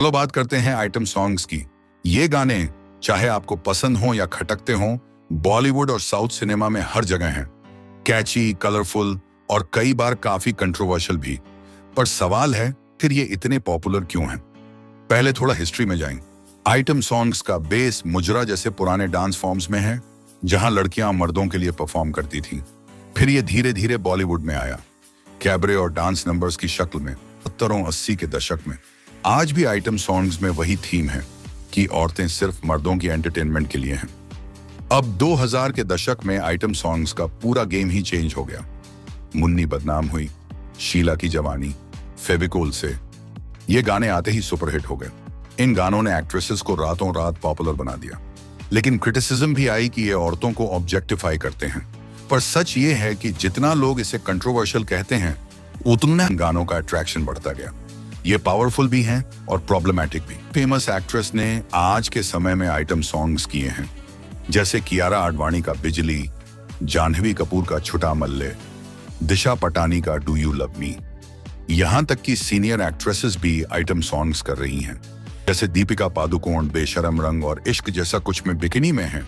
चलो बात करते हैं आइटम सॉन्ग्स की। ये गाने चाहे आपको पसंद हो या खटकते हो, बॉलीवुड और साउथ सिनेमा में हर जगह हैं। कैची, कलरफुल और कई बार काफी कंट्रोवर्शियल भी। पर सवाल है, फिर ये इतने पॉपुलर क्यों हैं? पहले थोड़ा हिस्ट्री में जाएं। आइटम सॉन्ग्स का बेस मुजरा जैसे पुराने डांस फॉर्म्स में है, जहां लड़कियां मर्दों के लिए परफॉर्म करती थीं। फिर ये धीरे धीरे बॉलीवुड में आया, कैबरे और डांस नंबर्स की शक्ल में 70-80 के दशक में। आज भी आइटम सॉन्ग्स में वही थीम है कि औरतें सिर्फ मर्दों की एंटरटेनमेंट के लिए हैं। अब 2000 के दशक में आइटम सॉन्ग्स का पूरा गेम ही चेंज हो गया। मुन्नी बदनाम हुई, शीला की जवानी, फेविकोल से ये गाने आते ही सुपरहिट हो गए। इन गानों ने एक्ट्रेसेस को रातों रात पॉपुलर बना दिया। लेकिन क्रिटिसिज्म भी आई कि ये औरतों को ऑब्जेक्टिफाई करते हैं। पर सच ये है कि जितना लोग इसे कंट्रोवर्शियल कहते हैं, उतना गानों का अट्रैक्शन बढ़ता गया। ये पावरफुल भी हैं और प्रॉब्लमैटिक भी। फेमस एक्ट्रेस ने आज के समय में आइटम सॉन्ग्स किए हैं, जैसे कियारा आडवाणी का बिजली, जानवी कपूर का छुटा मल्ले, दिशा पटानी का डू यू लव मी। यहां तक कि सीनियर एक्ट्रेसेस भी आइटम सॉन्ग्स कर रही हैं, जैसे दीपिका पादुकोण बेशरम रंग और इश्क जैसा कुछ में बिकिनी में हैं,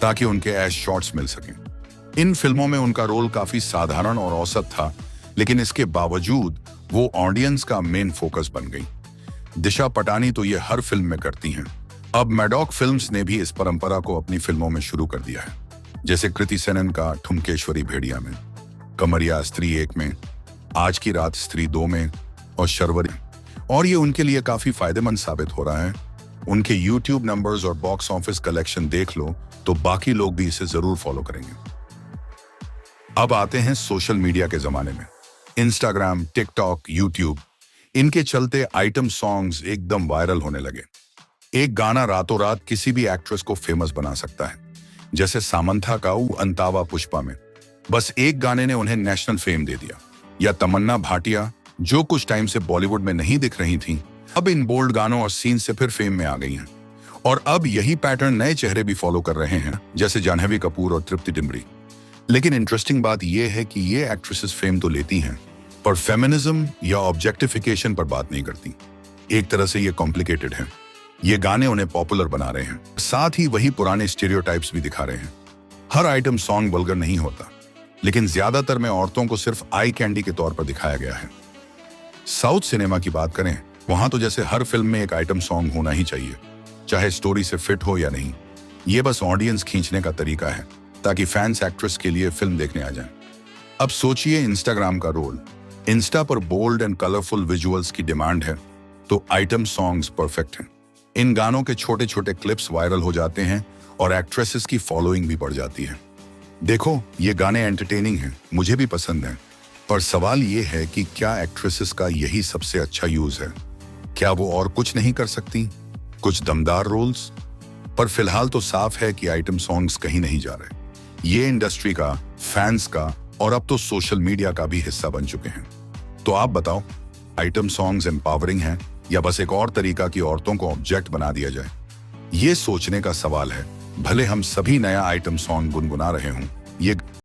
ताकि उनके ऐश शॉट्स मिल सकें। इन फिल्मों में उनका रोल काफी साधारण और औसत था, लेकिन इसके बावजूद वो ऑडियंस का मेन फोकस बन गई। दिशा पटानी तो ये हर फिल्म में करती हैं। अब मैडॉक फिल्म्स ने भी इस परंपरा को अपनी फिल्मों में शुरू कर दिया है, जैसे कृति सेनन का ठुमकेश्वरी भेड़िया में, कमरिया स्त्री 1 में, आज की रात स्त्री 2 में और शर्वरी। और ये उनके लिए काफी फायदेमंद साबित हो रहा है। उनके यूट्यूब नंबर्स और बॉक्स ऑफिस कलेक्शन देख लो तो बाकी लोग भी इसे जरूर फॉलो करेंगे। अब आते हैं सोशल मीडिया के जमाने में। इंस्टाग्राम, टिकटॉक, यूट्यूब, इनके चलते आइटम सॉन्ग्स एकदम वायरल होने लगे। एक गाना रातों रात किसी भी एक्ट्रेस को फेमस बना सकता है, जैसे सामंथा का अंतावा पुष्पा में बस एक गाने ने उन्हें नेशनल फेम दे दिया। या तमन्ना भाटिया, जो कुछ टाइम से बॉलीवुड में नहीं दिख रही थी, अब इन बोल्ड गानों और सीन से फिर फेम में आ गई हैं। और अब यही पैटर्न नए चेहरे भी फॉलो कर रहे हैं, जैसे जानवी कपूर और तृप्ति डिमरी। लेकिन इंटरेस्टिंग बात यह है कि ये एक्ट्रेसेस फेम तो लेती हैं, पर फेमिनिज्म या ऑब्जेक्टिफिकेशन पर बात नहीं करती। एक तरह से ये कॉम्प्लिकेटेड है। ये गाने उन्हें पॉपुलर बना रहे हैं, साथ ही वही पुराने स्टीरियोटाइप्स भी दिखा रहे हैं। हर आइटम सॉन्ग वल्गर नहीं होता, लेकिन ज्यादातर में औरतों को सिर्फ आई कैंडी के तौर पर दिखाया गया है। साउथ सिनेमा की बात करें, वहां तो जैसे हर फिल्म में एक आइटम सॉन्ग होना ही चाहिए, चाहे स्टोरी से फिट हो या नहीं। ये बस ऑडियंस खींचने का तरीका है, ताकि फैंस एक्ट्रेस के लिए फिल्म देखने आ जाएं। अब सोचिए इंस्टाग्राम का रोल। इंस्टा पर बोल्ड एंड कलरफुल विजुअल्स की डिमांड है, तो आइटम सॉन्ग्स परफेक्ट हैं। इन गानों के छोटे छोटे क्लिप्स वायरल हो जाते हैं और एक्ट्रेसेस की फॉलोइंग भी बढ़ जाती है। देखो, ये गाने एंटरटेनिंग हैं, मुझे भी पसंद हैं, पर सवाल ये है कि क्या एक्ट्रेसेस का यही सबसे अच्छा यूज है? क्या वो और कुछ नहीं कर सकती? कुछ दमदार रोल्स? पर फिलहाल तो साफ है कि आइटम सॉन्ग्स कहीं नहीं जा रहे। ये इंडस्ट्री का, फैंस का और अब तो सोशल मीडिया का भी हिस्सा बन चुके हैं। तो आप बताओ, आइटम सॉन्ग्स एम्पावरिंग हैं या बस एक और तरीका की औरतों को ऑब्जेक्ट बना दिया जाए? ये सोचने का सवाल है। भले हम सभी नया आइटम सॉन्ग गुनगुना रहे हों, ये